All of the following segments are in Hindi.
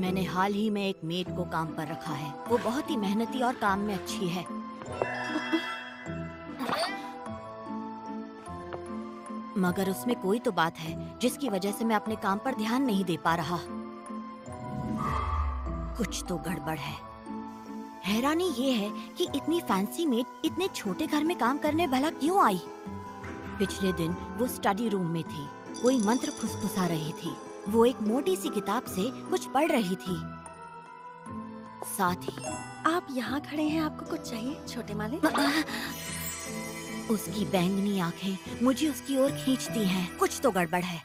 मैंने हाल ही में एक मेड को काम पर रखा है। वो बहुत ही मेहनती और काम में अच्छी है। मगर उसमें कोई तो बात है जिसकी वजह से मैं अपने काम पर ध्यान नहीं दे पा रहा। कुछ तो गड़बड़ है। हैरानी ये है कि इतनी फैंसी मेड इतने छोटे घर में काम करने भला क्यों आई? पिछले दिन वो स्टडी रूम में थी, कोई मंत्र फुसफुसा रही थी। वो एक मोटी सी किताब से कुछ पढ़ रही थी। साथ ही आप यहाँ खड़े हैं, आपको कुछ चाहिए छोटे मालिक? उसकी बैंगनी आंखें मुझे उसकी ओर खींचती हैं। कुछ तो गड़बड़ है।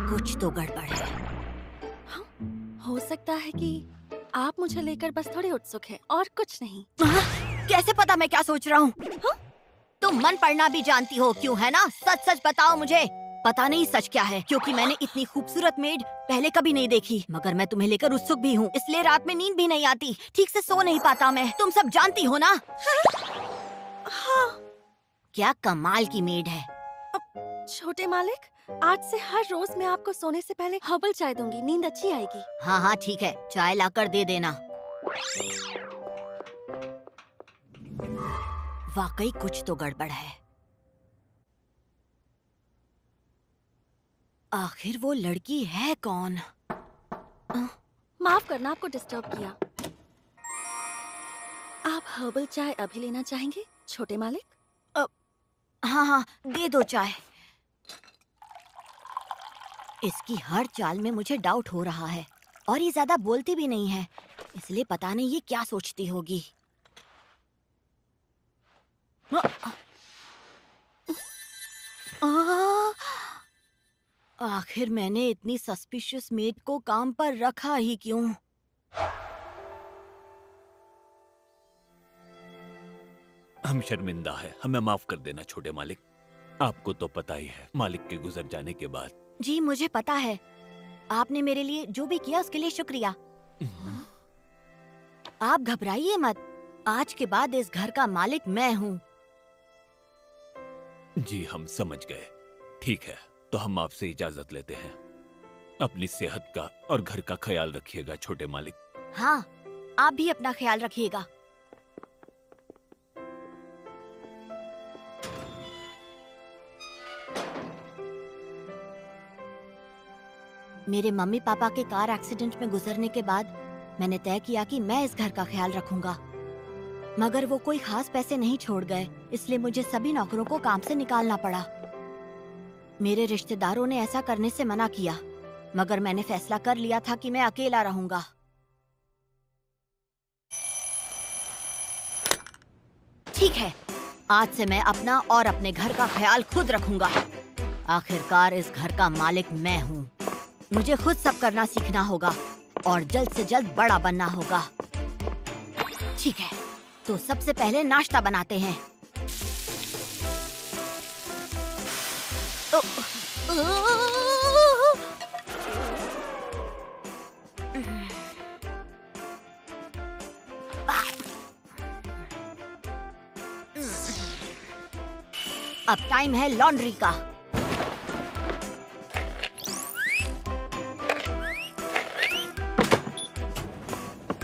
कुछ तो गड़बड़ है। हाँ, हो सकता है कि आप मुझे लेकर बस थोड़े उत्सुक हैं और कुछ नहीं। कैसे पता मैं क्या सोच रहा हूँ? तुम मन पढ़ना भी जानती हो, क्यों है ना? सच सच बताओ मुझे। पता नहीं सच क्या है, क्योंकि मैंने इतनी खूबसूरत मेड पहले कभी नहीं देखी। मगर मैं तुम्हें लेकर उत्सुक भी हूँ, इसलिए रात में नींद भी नहीं आती, ठीक से सो नहीं पाता मैं। तुम सब जानती हो ना? हाँ। क्या कमाल की मेड है। छोटे मालिक, आज से हर रोज मैं आपको सोने से पहले हर्बल चाय दूंगी, नींद अच्छी आएगी। हाँ हाँ ठीक है, चाय लाकर दे देना। वाकई कुछ तो गड़बड़ है। आखिर वो लड़की है कौन? माफ करना, आपको डिस्टर्ब किया। आप हर्बल चाय अभी लेना चाहेंगे छोटे मालिक? हाँ हाँ, दे दो चाय। इसकी हर चाल में मुझे डाउट हो रहा है, और ये ज्यादा बोलती भी नहीं है, इसलिए पता नहीं ये क्या सोचती होगी। आखिर मैंने इतनी सस्पिशियस मेड को काम पर रखा ही क्यों? हम शर्मिंदा है, हमें माफ कर देना छोटे मालिक। आपको तो पता ही है, मालिक के गुजर जाने के बाद। जी मुझे पता है, आपने मेरे लिए जो भी किया उसके लिए शुक्रिया। आप घबराइए मत, आज के बाद इस घर का मालिक मैं हूँ। जी हम समझ गए। ठीक है, तो हम आपसे इजाजत लेते हैं। अपनी सेहत का और घर का ख्याल रखिएगा छोटे मालिक। हाँ, आप भी अपना ख्याल रखिएगा। मेरे मम्मी पापा के कार एक्सीडेंट में गुजरने के बाद मैंने तय किया कि मैं इस घर का ख्याल रखूंगा। मगर वो कोई खास पैसे नहीं छोड़ गए, इसलिए मुझे सभी नौकरों को काम से निकालना पड़ा। मेरे रिश्तेदारों ने ऐसा करने से मना किया, मगर मैंने फैसला कर लिया था कि मैं अकेला रहूंगा। ठीक है, आज से मैं अपना और अपने घर का ख्याल खुद रखूंगा। आखिरकार इस घर का मालिक मैं हूँ। मुझे खुद सब करना सीखना होगा और जल्द से जल्द बड़ा बनना होगा। ठीक है, तो सबसे पहले नाश्ता बनाते हैं। अब टाइम है लॉन्ड्री का।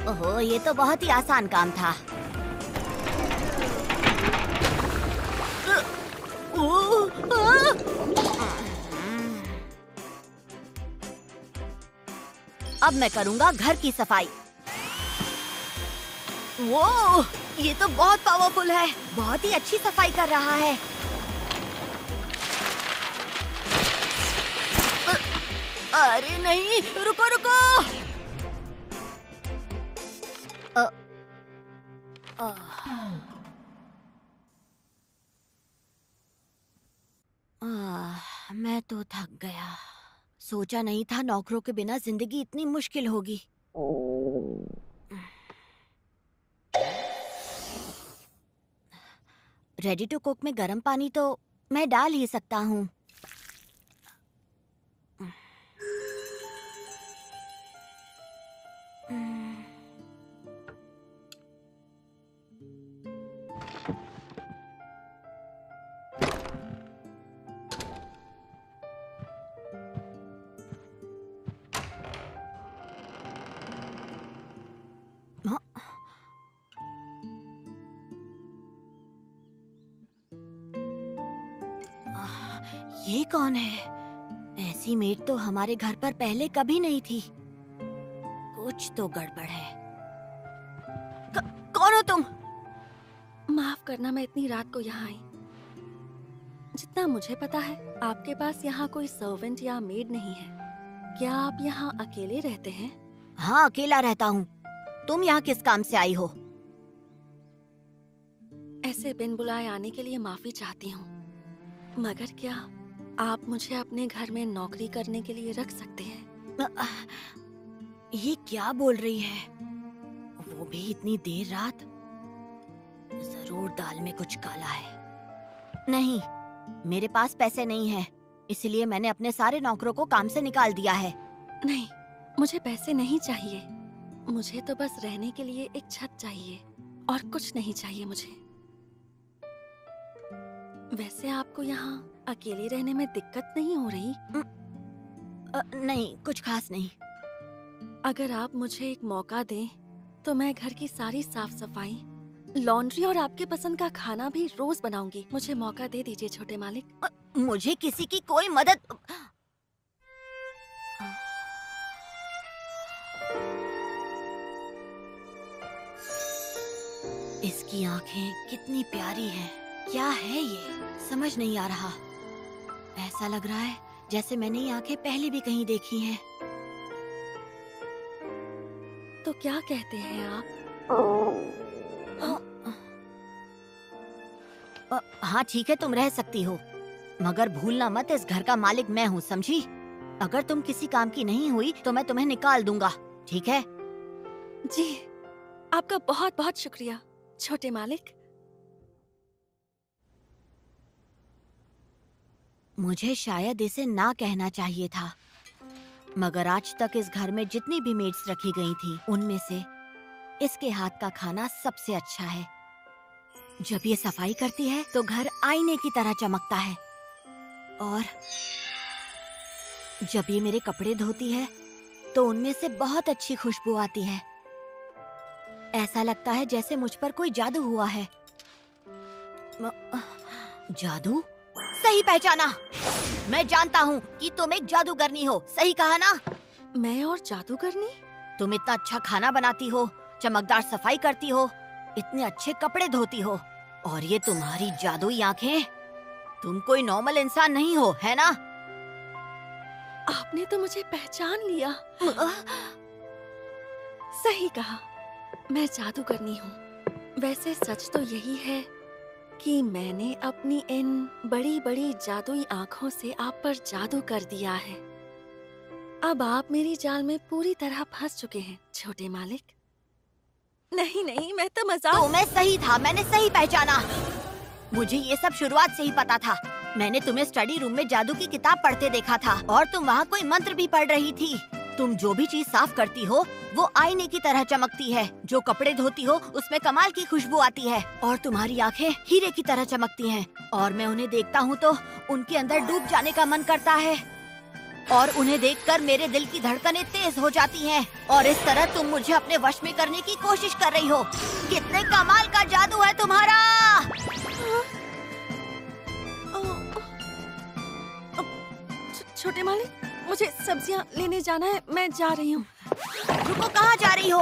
ओहो, ये तो बहुत ही आसान काम था। अब मैं करूंगा घर की सफाई। वो, ये तो बहुत पावरफुल है, बहुत ही अच्छी सफाई कर रहा है। अरे नहीं, रुको रुको। मैं तो थक गया। सोचा नहीं था नौकरों के बिना जिंदगी इतनी मुश्किल होगी। रेडी टू कुक में गर्म पानी तो मैं डाल ही सकता हूँ। ये कौन है? ऐसी मेड तो हमारे घर पर पहले कभी नहीं थी। कुछ तो गड़बड़ है। कौन हो तुम? माफ करना, मैं इतनी रात को यहाँ आई। जितना मुझे पता है आपके पास यहाँ कोई सर्वेंट या मेड नहीं है। क्या आप यहाँ अकेले रहते हैं? हाँ, अकेला रहता हूँ। तुम यहाँ किस काम से आई हो? ऐसे बिन बुलाए आने के लिए माफी चाहती हूँ, मगर क्या आप मुझे अपने घर में नौकरी करने के लिए रख सकते हैं? ये क्या बोल रही है? वो भी इतनी देर रात? जरूर दाल में कुछ काला है। नहीं, मेरे पास पैसे नहीं है, इसलिए मैंने अपने सारे नौकरों को काम से निकाल दिया है। नहीं, मुझे पैसे नहीं चाहिए। मुझे तो बस रहने के लिए एक छत चाहिए और कुछ नहीं चाहिए मुझे। वैसे आपको यहाँ अकेले रहने में दिक्कत नहीं हो रही? नहीं, कुछ खास नहीं। अगर आप मुझे एक मौका दें तो मैं घर की सारी साफ सफाई, लॉन्ड्री और आपके पसंद का खाना भी रोज बनाऊंगी। मुझे मौका दे दीजिए छोटे मालिक। मुझे किसी की कोई मदद। इसकी आंखें कितनी प्यारी हैं। क्या है ये? समझ नहीं आ रहा। ऐसा लग रहा है जैसे मैंने ये आंखें पहले भी कहीं देखी हैं। तो क्या कहते हैं आप? हाँ ठीक है, तुम रह सकती हो, मगर भूलना मत इस घर का मालिक मैं हूँ, समझी? अगर तुम किसी काम की नहीं हुई तो मैं तुम्हें निकाल दूंगा, ठीक है? जी, आपका बहुत बहुत शुक्रिया छोटे मालिक। मुझे शायद इसे ना कहना चाहिए था, मगर आज तक इस घर में जितनी भी मेड्स रखी गई थी उनमें से इसके हाथ का खाना सबसे अच्छा है। जब ये सफाई करती है तो घर आईने की तरह चमकता है, और जब ये मेरे कपड़े धोती है तो उनमें से बहुत अच्छी खुशबू आती है। ऐसा लगता है जैसे मुझ पर कोई जादू हुआ है। जादू? सही पहचाना। मैं जानता हूँ कि तुम एक जादूगरनी हो, सही कहा ना? मैं और जादूगरनी? तुम इतना अच्छा खाना बनाती हो, चमकदार सफाई करती हो, इतने अच्छे कपड़े धोती हो, और ये तुम्हारी जादुई आंखें। तुम कोई नॉर्मल इंसान नहीं हो, है ना? आपने तो मुझे पहचान लिया। सही कहा, मैं जादूगरनी हूँ। वैसे सच तो यही है कि मैंने अपनी इन बड़ी बड़ी जादुई आँखों से आप पर जादू कर दिया है। अब आप मेरी जाल में पूरी तरह फंस चुके हैं छोटे मालिक। नहीं नहीं, मैं तो मजाक। तो मैं सही था, मैंने सही पहचाना। मुझे ये सब शुरुआत से ही पता था। मैंने तुम्हें स्टडी रूम में जादू की किताब पढ़ते देखा था और तुम वहाँ कोई मंत्र भी पढ़ रही थी। तुम जो भी चीज साफ करती हो वो आईने की तरह चमकती है। जो कपड़े धोती हो उसमें कमाल की खुशबू आती है और तुम्हारी आंखें हीरे की तरह चमकती हैं। और मैं उन्हें देखता हूँ तो उनके अंदर डूब जाने का मन करता है और उन्हें देखकर मेरे दिल की धड़कनें तेज हो जाती हैं। और इस तरह तुम मुझे अपने वश में करने की कोशिश कर रही हो। कितने कमाल का जादू है तुम्हारा। छोटे मालिक, मुझे सब्जियां लेने जाना है, मैं जा रही हूँ। रुको, कहाँ जा रही हो?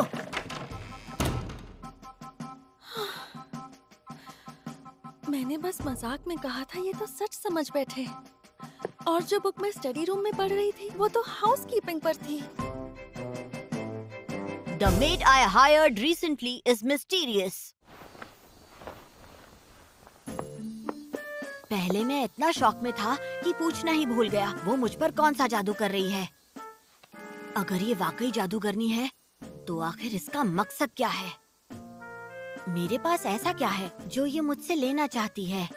मैंने बस मजाक में कहा था, ये तो सच समझ बैठे। और जो बुक मैं स्टडी रूम में पढ़ रही थी वो तो हाउसकीपिंग पर थी। The maid I hired recently is mysterious. पहले मैं इतना शौक में था कि पूछना ही भूल गया वो मुझ पर कौन सा जादू कर रही है। अगर ये वाकई जादूगरनी है तो आखिर इसका मकसद क्या है? मेरे पास ऐसा क्या है जो ये मुझसे लेना चाहती है?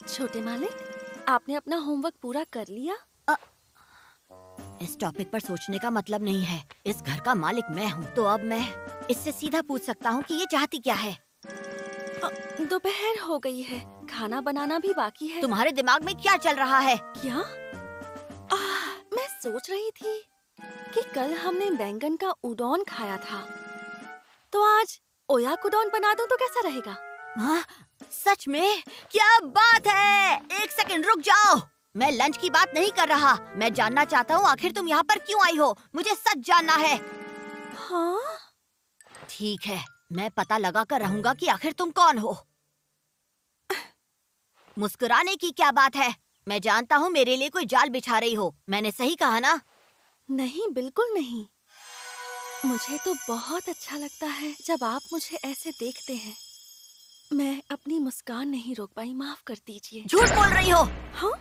छोटे मालिक, आपने अपना होमवर्क पूरा कर लिया? इस टॉपिक पर सोचने का मतलब नहीं है। इस घर का मालिक मैं हूँ, तो अब मैं इससे सीधा पूछ सकता हूँ कि ये चाहती क्या है। दोपहर हो गई है, खाना बनाना भी बाकी है। तुम्हारे दिमाग में क्या चल रहा है? क्या? मैं सोच रही थी कि कल हमने बैंगन का उडोन खाया था, तो आज ओयाकुडोन बना दूं तो कैसा रहेगा? हाँ, सच में? क्या बात है! एक सेकंड रुक जाओ। मैं लंच की बात नहीं कर रहा। मैं जानना चाहता हूँ आखिर तुम यहाँ पर क्यों आई हो। मुझे सच जानना है। हाँ? ठीक है, मैं पता लगा कर रहूंगा कि आखिर तुम कौन हो। मुस्कुराने की क्या बात है? मैं जानता हूँ मेरे लिए कोई जाल बिछा रही हो। मैंने सही कहा ना? नहीं, बिल्कुल नहीं। मुझे तो बहुत अच्छा लगता है जब आप मुझे ऐसे देखते हैं। मैं अपनी मुस्कान नहीं रोक पाई, माफ कर दीजिए। झूठ बोल रही हो। हाँ?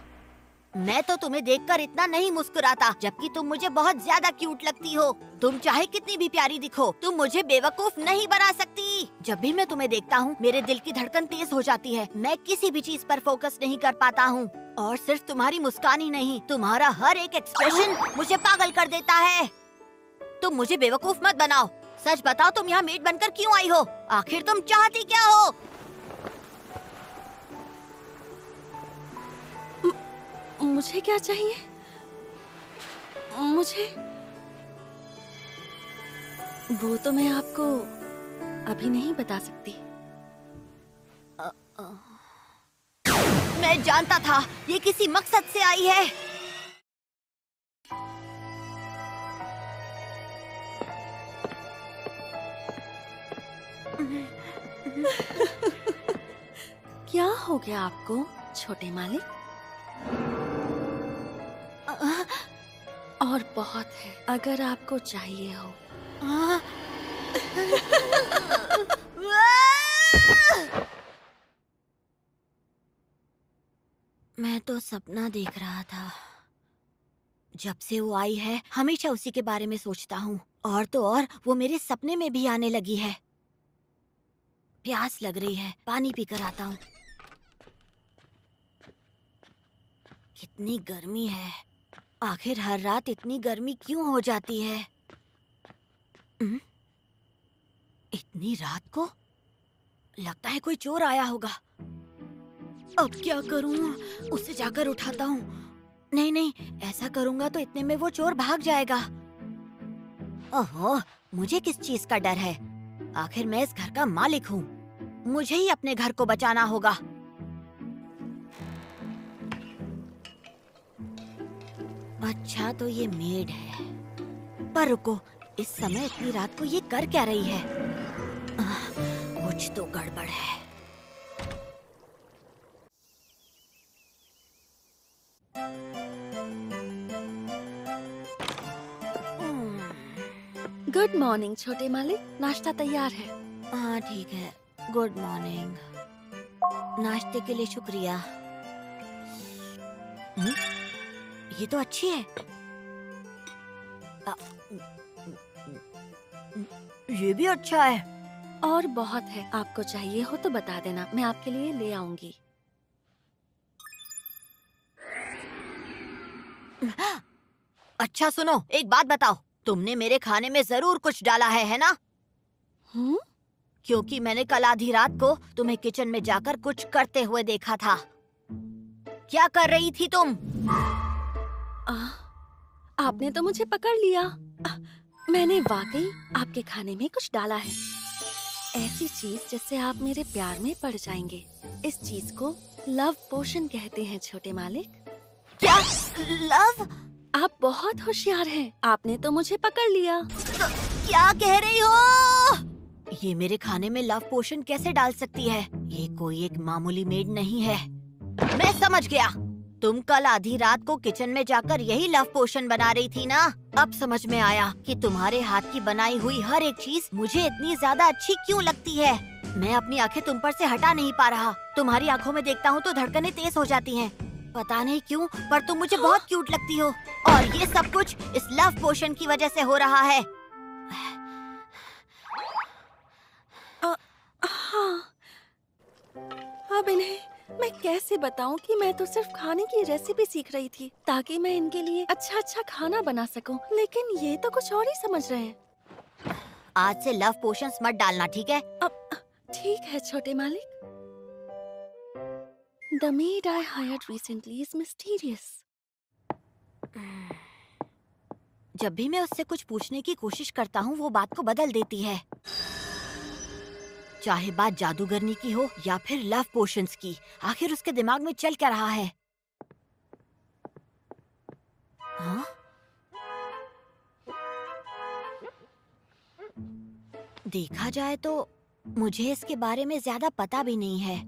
मैं तो तुम्हें देखकर इतना नहीं मुस्कुराता, जबकि तुम मुझे बहुत ज्यादा क्यूट लगती हो। तुम चाहे कितनी भी प्यारी दिखो, तुम मुझे बेवकूफ नहीं बना सकती। जब भी मैं तुम्हें देखता हूँ मेरे दिल की धड़कन तेज हो जाती है। मैं किसी भी चीज पर फोकस नहीं कर पाता हूँ। और सिर्फ तुम्हारी मुस्कान ही नहीं, तुम्हारा हर एक एक्सप्रेशन मुझे पागल कर देता है। तुम मुझे बेवकूफ मत बनाओ। सच बताओ, तुम यहाँ मेड बनकर क्यों आई हो? आखिर तुम चाहती क्या हो? मुझे क्या चाहिए? मुझे वो तो मैं आपको अभी नहीं बता सकती। मैं जानता था ये किसी मकसद से आई है। क्या हो गया आपको, छोटे मालिक? और बहुत है, अगर आपको चाहिए हो। मैं तो सपना देख रहा था। जब से वो आई है हमेशा उसी के बारे में सोचता हूँ। और तो और वो मेरे सपने में भी आने लगी है। प्यास लग रही है, पानी पीकर आता हूँ। कितनी गर्मी है। आखिर हर रात इतनी गर्मी क्यों हो जाती है? इतनी रात को? लगता है कोई चोर आया होगा। अब क्या करूं? उसे जाकर उठाता हूँ। नहीं नहीं, ऐसा करूंगा तो इतने में वो चोर भाग जाएगा। ओहो, मुझे किस चीज का डर है? आखिर मैं इस घर का मालिक हूँ। मुझे ही अपने घर को बचाना होगा। अच्छा, तो ये मेड है। पर रुको, इस समय इतनी रात को ये कर क्या रही है? कुछ तो गड़बड़ है। गुड मॉर्निंग छोटे मालिक, नाश्ता तैयार है। हाँ ठीक है, गुड मॉर्निंग। नाश्ते के लिए शुक्रिया। ये तो अच्छी है। ये भी अच्छा है। और बहुत है, आपको चाहिए हो तो बता देना, मैं आपके लिए ले आऊंगी। अच्छा सुनो, एक बात बताओ, तुमने मेरे खाने में जरूर कुछ डाला है ना? हम्म? क्योंकि मैंने कल आधी रात को तुम्हें किचन में जाकर कुछ करते हुए देखा था। क्या कर रही थी तुम? आपने तो मुझे पकड़ लिया। मैंने वाकई आपके खाने में कुछ डाला है, ऐसी चीज जिससे आप मेरे प्यार में पड़ जाएंगे। इस चीज को लव पोशन कहते हैं छोटे मालिक। क्या? लव? आप बहुत होशियार हैं, आपने तो मुझे पकड़ लिया। क्या कह रही हो? ये मेरे खाने में लव पोशन कैसे डाल सकती है? ये कोई एक मामूली मेड नहीं है। मैं समझ गया, तुम कल आधी रात को किचन में जाकर यही लव पोशन बना रही थी ना? अब समझ में आया कि तुम्हारे हाथ की बनाई हुई हर एक चीज मुझे इतनी ज्यादा अच्छी क्यों लगती है। मैं अपनी आंखें तुम पर से हटा नहीं पा रहा। तुम्हारी आंखों में देखता हूँ तो धड़कनें तेज हो जाती हैं। पता नहीं क्यों, पर तुम मुझे बहुत क्यूट लगती हो। और ये सब कुछ इस लव पोशन की वजह से हो रहा है। हाँ, अब इन्हें मैं कैसे बताऊं कि मैं तो सिर्फ खाने की रेसिपी सीख रही थी ताकि मैं इनके लिए अच्छा खाना बना सकूं, लेकिन ये तो कुछ और ही समझ रहे हैं। आज से लव पोशंस मत डालना, ठीक है? अब ठीक है छोटे मालिक। The maid I hired recently is mysterious. जब भी मैं उससे कुछ पूछने की कोशिश करता हूँ वो बात को बदल देती है, चाहे बात जादूगरनी की हो या फिर लव पोशंस की। आखिर उसके दिमाग में चल क्या रहा है? हाँ? देखा जाए तो मुझे इसके बारे में ज्यादा पता भी नहीं है,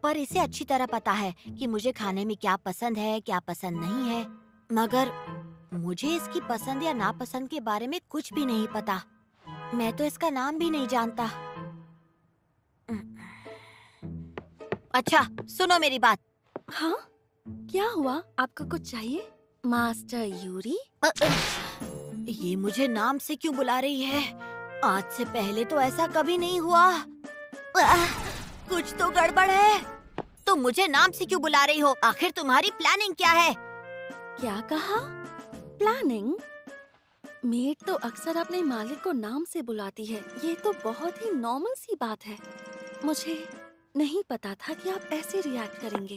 पर इसे अच्छी तरह पता है कि मुझे खाने में क्या पसंद है, क्या पसंद नहीं है। मगर मुझे इसकी पसंद या नापसंद के बारे में कुछ भी नहीं पता। मैं तो इसका नाम भी नहीं जानता। अच्छा सुनो मेरी बात। हाँ, क्या हुआ? आपको कुछ चाहिए मास्टर यूरी? ये मुझे नाम से क्यों बुला रही है? आज से पहले तो ऐसा कभी नहीं हुआ। कुछ तो गड़बड़ है। तुम मुझे नाम से क्यों बुला रही हो? आखिर तुम्हारी प्लानिंग क्या है? क्या कहा? प्लानिंग? मेड तो अक्सर अपने मालिक को नाम से बुलाती है। ये तो बहुत ही नॉर्मल सी बात है। मुझे नहीं पता था कि आप ऐसे रिएक्ट करेंगे।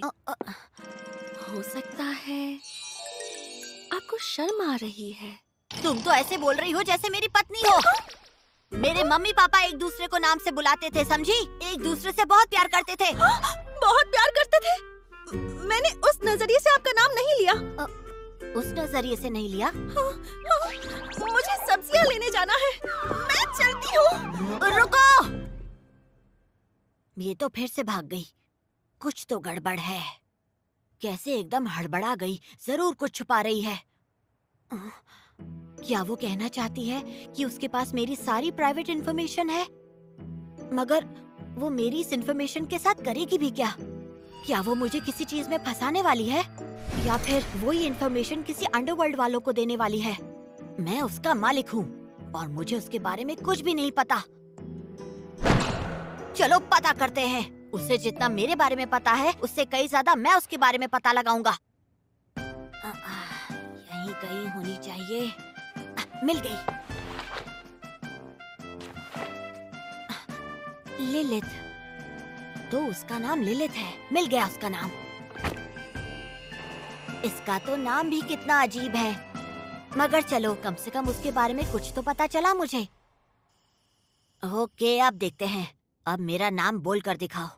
हो सकता है आपको शर्म आ रही है। तुम तो ऐसे बोल रही हो जैसे मेरी पत्नी हो। मेरे मम्मी पापा एक दूसरे को नाम से बुलाते थे, समझी? एक दूसरे से बहुत प्यार करते थे। बहुत प्यार करते थे? मैंने उस नजरिए से आपका नाम नहीं लिया। उस नजरिए से नहीं लिया? मुझे सब्जियां लेने जाना है, मैं चलती हूँ। रुको! ये तो फिर से भाग गई। कुछ तो गड़बड़ है। कैसे एकदम हड़बड़ा गई? जरूर कुछ छुपा रही है। क्या वो कहना चाहती है कि उसके पास मेरी सारी प्राइवेट इंफॉर्मेशन है? मगर वो मेरी इस इंफॉर्मेशन के साथ करेगी भी क्या? क्या वो मुझे किसी चीज में फंसाने वाली है? या फिर वो ये इंफॉर्मेशन किसी अंडरवर्ल्ड वालों को देने वाली है? मैं उसका मालिक हूँ और मुझे उसके बारे में कुछ भी नहीं पता। चलो पता करते हैं। उसे जितना मेरे बारे में पता है उससे कई ज्यादा मैं उसके बारे में पता लगाऊंगा। यहीं कहीं होनी चाहिए। मिल गई। लिलिथ। तो उसका नाम लिलिथ है। मिल गया उसका नाम। इसका तो नाम भी कितना अजीब है। मगर चलो, कम से कम उसके बारे में कुछ तो पता चला मुझे। ओके, अब देखते हैं। अब मेरा नाम बोल कर दिखाओ।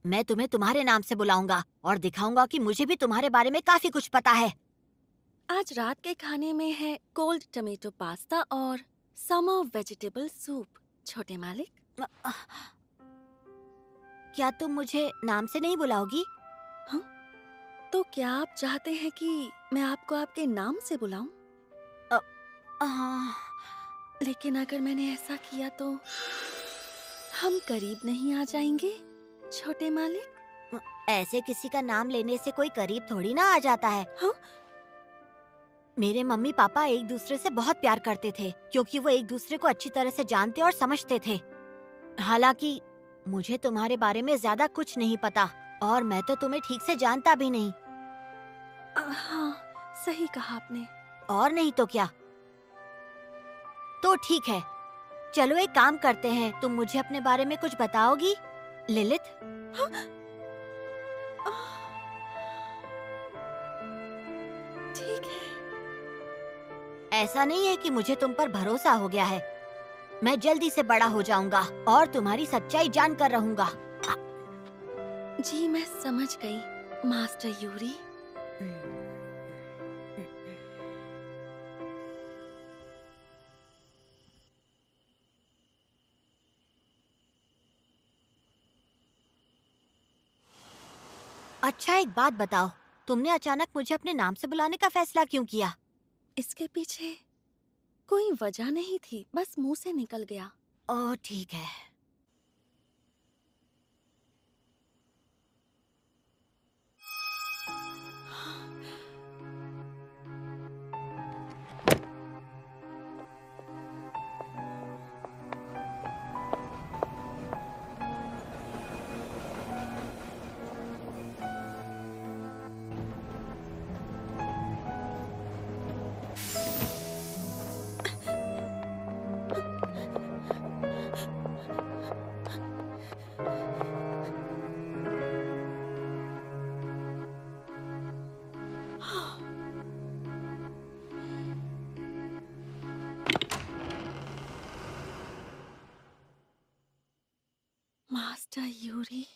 मैं तुम्हें तुम्हारे नाम से बुलाऊंगा और दिखाऊंगा कि मुझे भी तुम्हारे बारे में काफी कुछ पता है। आज रात के खाने में है कोल्ड टमेटो पास्ता और समर वेजिटेबल सूप। छोटे मालिक, क्या तुम मुझे नाम से नहीं बुलाओगी? हाँ? तो क्या आप चाहते हैं कि मैं आपको आपके नाम से बुलाऊं? लेकिन अगर मैंने ऐसा किया तो हम करीब नहीं आ जाएंगे छोटे मालिक? ऐसे किसी का नाम लेने से कोई करीब थोड़ी ना आ जाता है। हाँ? मेरे मम्मी पापा एक दूसरे से बहुत प्यार करते थे क्योंकि वो एक दूसरे को अच्छी तरह से जानते और समझते थे। हालांकि मुझे तुम्हारे बारे में ज्यादा कुछ नहीं पता और मैं तो तुम्हें ठीक से जानता भी नहीं। हाँ, सही कहा आपने। और नहीं तो क्या। तो ठीक है, चलो एक काम करते हैं, तुम मुझे अपने बारे में कुछ बताओगी लिलित? हाँ? ठीक है। ऐसा नहीं है कि मुझे तुम पर भरोसा हो गया है। मैं जल्दी से बड़ा हो जाऊंगा और तुम्हारी सच्चाई जानकर रहूंगा। जी मैं समझ गई मास्टर यूरी। अच्छा एक बात बताओ, तुमने अचानक मुझे अपने नाम से बुलाने का फैसला क्यों किया? इसके पीछे कोई वजह नहीं थी, बस मुंह से निकल गया। ओह ठीक है। Master Yuri.